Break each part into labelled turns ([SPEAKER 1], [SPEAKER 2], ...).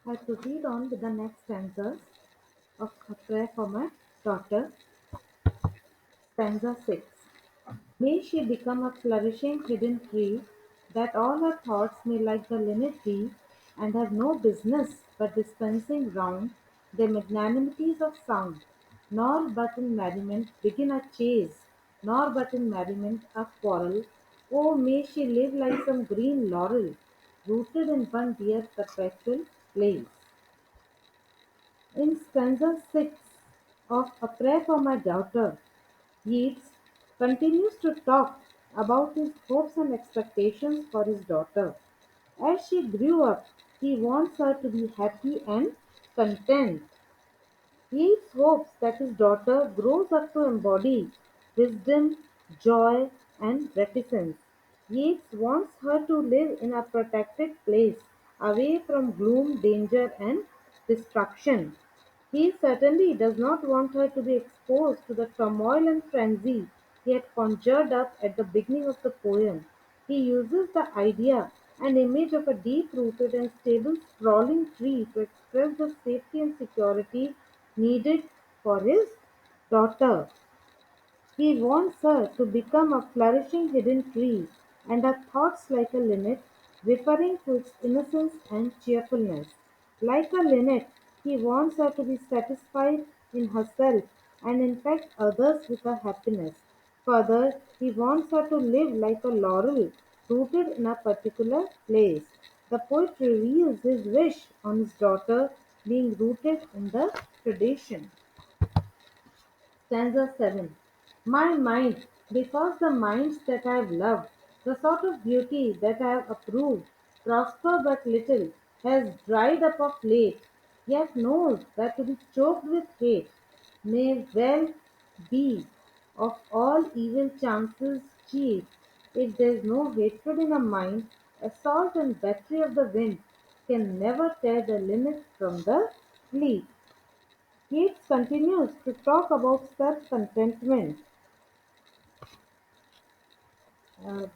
[SPEAKER 1] I proceed on with the next stanzas of a prayer for my daughter. Stanza 6. May she become a flourishing hidden tree, that all her thoughts may like the linnet be, and have no business but dispensing round the magnanimities of sound, nor but in merriment begin a chase, nor but in merriment a quarrel. Oh, may she live like some green laurel, rooted in one dear perpetual place. In stanza 6 of A Prayer for My Daughter, Yeats continues to talk about his hopes and expectations for his daughter. As she grew up, he wants her to be happy and content. He hopes that his daughter grows up to embody wisdom, joy, and reticence. Yeats wants her to live in a protected place, away from gloom, danger, and destruction. He certainly does not want her to be exposed to the turmoil and frenzy he had conjured up at the beginning of the poem. He uses the idea and image of a deep rooted and stable sprawling tree to express the safety and security needed for his daughter. He wants her to become a flourishing hidden tree, and her thoughts like a linnet, referring to its innocence and cheerfulness. Like a linnet, he wants her to be satisfied in herself and infect others with her happiness. Further, he wants her to live like a laurel, rooted in a particular place. The poet reveals his wish on his daughter being rooted in the tradition. Stanza 7. My mind, because the minds that I have loved, the sort of beauty that I have approved, prosper but little, has dried up of late, yet knows that to be choked with hate may well be of all evil chances chief. If there is no hatred in a mind, assault and battery of the wind can never tear the linnet from the leaf. Keats continues to talk about self-contentment. Uh,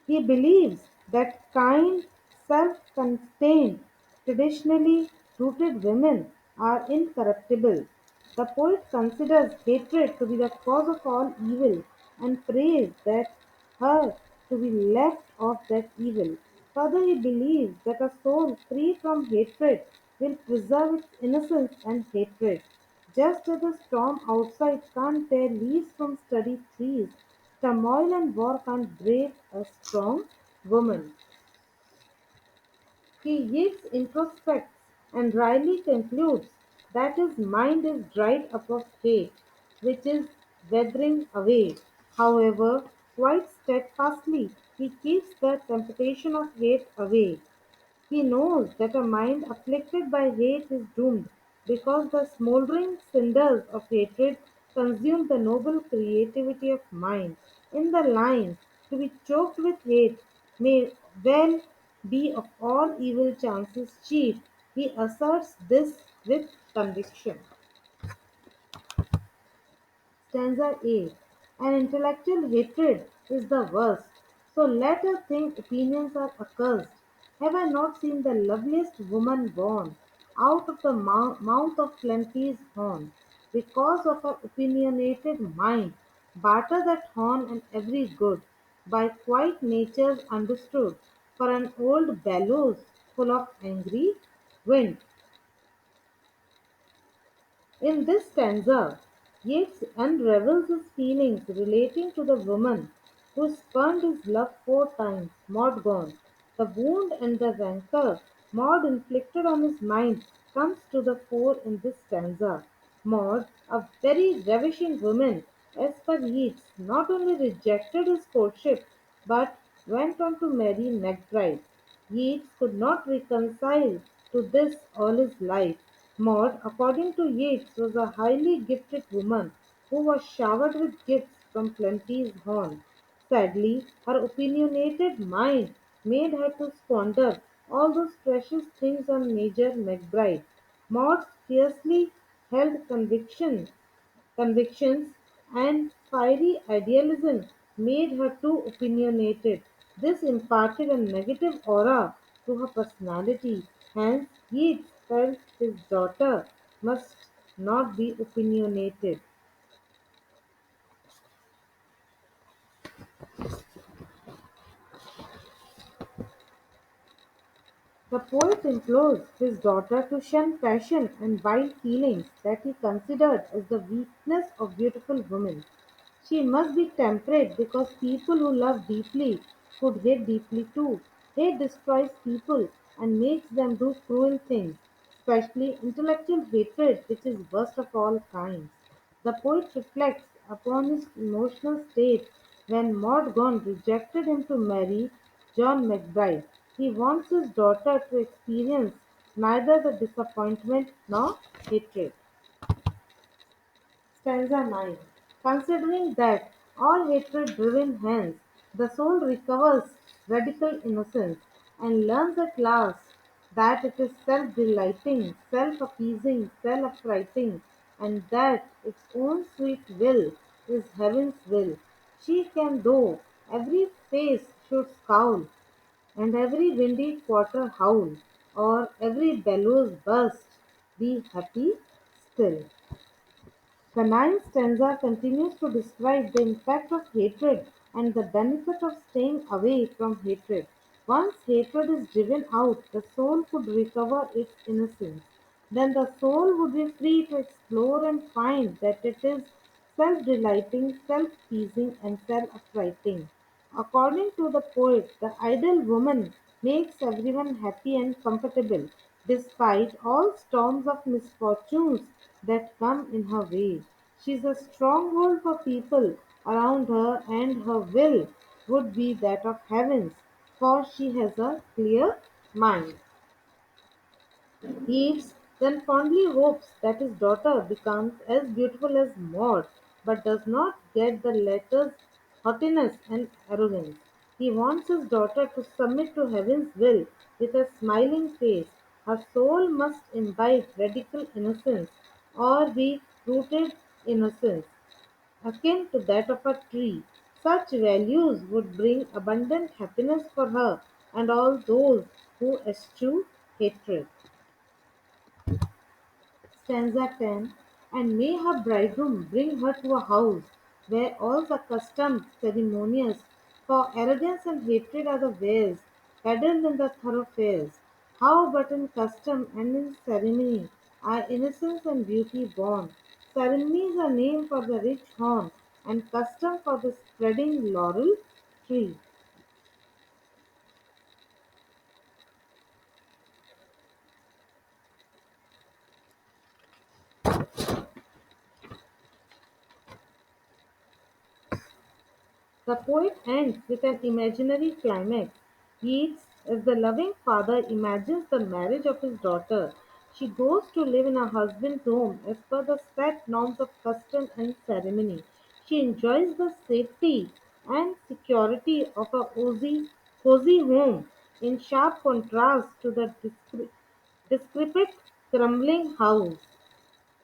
[SPEAKER 1] he believes that kind, self-contained, traditionally rooted women are incorruptible. The poet considers hatred to be the cause of all evil and prays that her to be left of that evil. Further, he believes that a soul free from hatred will preserve its innocence and hatred. Just as the storm outside can't tear leaves from sturdy trees, turmoil and war can't break a strong woman. He Yeats introspects and wryly concludes that his mind is dried up of hate, which is withering away. However, quite steadfastly, he keeps the temptation of hate away. He knows that a mind afflicted by hate is doomed, because the smouldering cinders of hatred consume the noble creativity of mind. In the line, to be choked with hate may well be of all evil chances chief. He asserts this with conviction. Stanza 8. An intellectual hatred is the worst, so let us think opinions are accursed. Have I not seen the loveliest woman born out of the mouth of plenty's horn? Because of her opinionated mind, barter that horn and every good, by quiet natures understood, for an old bellows full of angry wind. In this stanza, Yeats unravels his feelings relating to the woman who spurned his love 4 times, Maud Gonne. The wound and the rancor Maud inflicted on his mind comes to the fore in this stanza. Maud, a very ravishing woman, as per Yeats, not only rejected his courtship but went on to marry Macbride. Yeats could not reconcile to this all his life. Maud, according to Yeats, was a highly gifted woman who was showered with gifts from Plenty's horn. Sadly, her opinionated mind made her to squander all those precious things on Major Macbride. Maud's fiercely held convictions and fiery idealism made her too opinionated. This imparted a negative aura to her personality. Hence, Yeats felt his daughter must not be opinionated. The poet implores his daughter to shun passion and wild feelings that he considered as the weakness of beautiful women. She must be temperate because people who love deeply could hate deeply too. Hate destroys people and makes them do cruel things, especially intellectual hatred, which is worst of all kinds. The poet reflects upon his emotional state when Maud Gonne rejected him to marry John McBride. He wants his daughter to experience neither the disappointment nor hatred. Stanza 9. Considering that all hatred driven hence, the soul recovers radical innocence and learns at last that it is self delighting, self appeasing, self affrighting, and that its own sweet will is heaven's will. She can, though every face should scowl, and every windy quarter howl, or every bellows burst, be happy still. The ninth stanza continues to describe the impact of hatred and the benefit of staying away from hatred. Once hatred is driven out, the soul could recover its innocence. Then the soul would be free to explore and find that it is self delighting, self pleasing, and self affrighting. According to the poet, the ideal woman makes everyone happy and comfortable, despite all storms of misfortunes that come in her way. She is a stronghold for people around her, and her will would be that of heavens, for she has a clear mind. Eves then fondly hopes that his daughter becomes as beautiful as Maud, but does not get the latter's haughtiness and arrogance. He wants his daughter to submit to heaven's will with a smiling face. Her soul must imbibe radical innocence or be rooted innocence, akin to that of a tree. Such values would bring abundant happiness for her and all those who eschew hatred. Stanza 10. And may her bridegroom bring her to a house where all the customs ceremonious for arrogance and hatred are the wares peddled in the thoroughfares. How but in custom and in ceremony are innocence and beauty born. Ceremony is a name for the rich horn, and custom for the spreading laurel tree. The poet ends with an imaginary climax. Yeats, as the loving father, imagines the marriage of his daughter. She goes to live in her husband's home as per the set norms of custom and ceremony. She enjoys the safety and security of a cozy home, in sharp contrast to the decrepit, crumbling house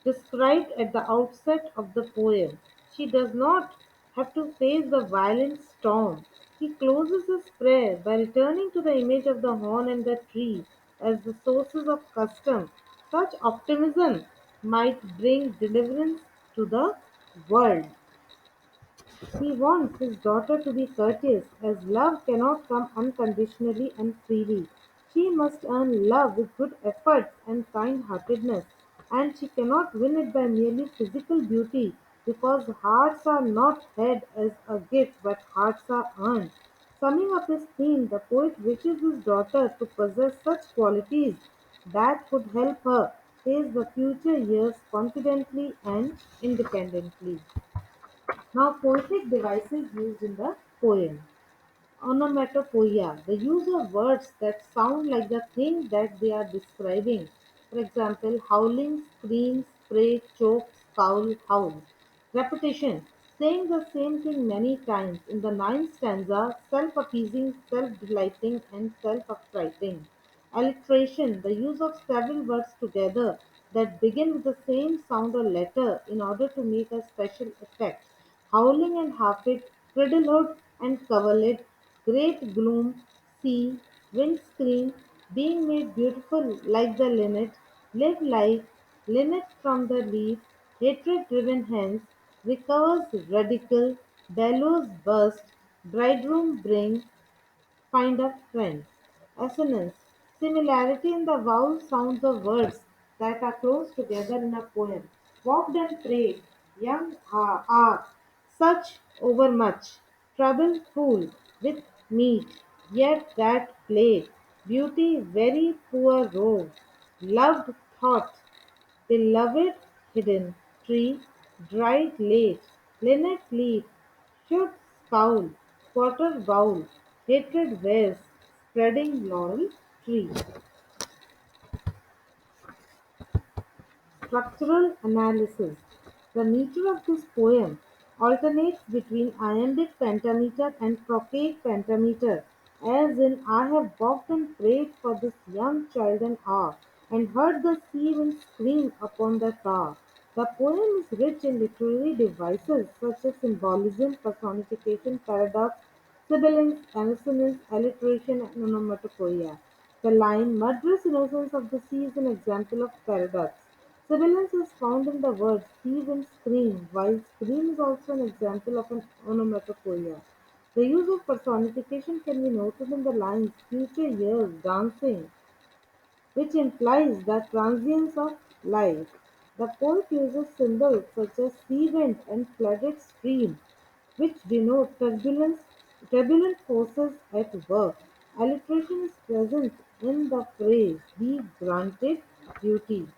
[SPEAKER 1] described at the outset of the poem. She does not have to face the violent storm. He closes his prayer by returning to the image of the horn and the tree as the sources of custom. Such optimism might bring deliverance to the world. He wants his daughter to be courteous, as love cannot come unconditionally and freely. She must earn love with good efforts and kind heartedness, and she cannot win it by merely physical beauty, because hearts are not had as a gift but hearts are earned. Summing up his theme, the poet wishes his daughter to possess such qualities that could help her face the future years confidently and independently. Now, poetic devices used in the poem. Onomatopoeia, the use of words that sound like the thing that they are describing. For example, howling, scream, spray, choke, scowl, howl. Repetition, saying the same thing many times. In the ninth stanza, self appeasing, self delighting, and self affrighting. Alliteration, the use of several words together that begin with the same sound or letter in order to make a special effect. Howling and Harpit, Fiddlehood and Coverlet, Great Gloom, Sea, Windscreen, being made beautiful like the linnet, live like linnet from the leaf, hatred driven hence, recovers radical, bellows burst, bridegroom bring, find a friend. Assonance. Similarity in the vowel sounds of words that are close together in a poem. Walked and prayed, young are, such overmuch, trouble fool, with meat, yet that played, beauty very poor rove, loved thought, beloved hidden, tree, dried late, linnet leaf, should scowl, quarter bowl, hatred wears, spreading laurel tree. Structural analysis. The meter of this poem alternates between iambic pentameter and crooked pentameter, as in I have walked and prayed for this young child an hour, and heard the sea wind scream upon the tower. The poem is rich in literary devices such as symbolism, personification, paradox, sibilance, assonance, alliteration, and onomatopoeia. The line "murderous innocence of the sea" is an example of paradox. Sibilance is found in the words "thief" and "scream", while "scream" is also an example of an onomatopoeia. The use of personification can be noted in the lines "future years dancing", which implies the transience of life. The poet uses symbols such as sea wind and flooded stream, which denote turbulent forces at work. Alliteration is present in the phrase "be granted duty".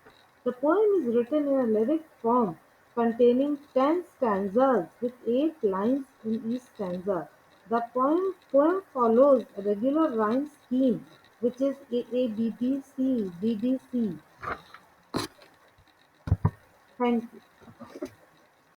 [SPEAKER 1] The poem is written in a lyric form containing 10 stanzas with 8 lines in each stanza. The poem follows a regular rhyme scheme, which is AABBC, DDC. Thank you.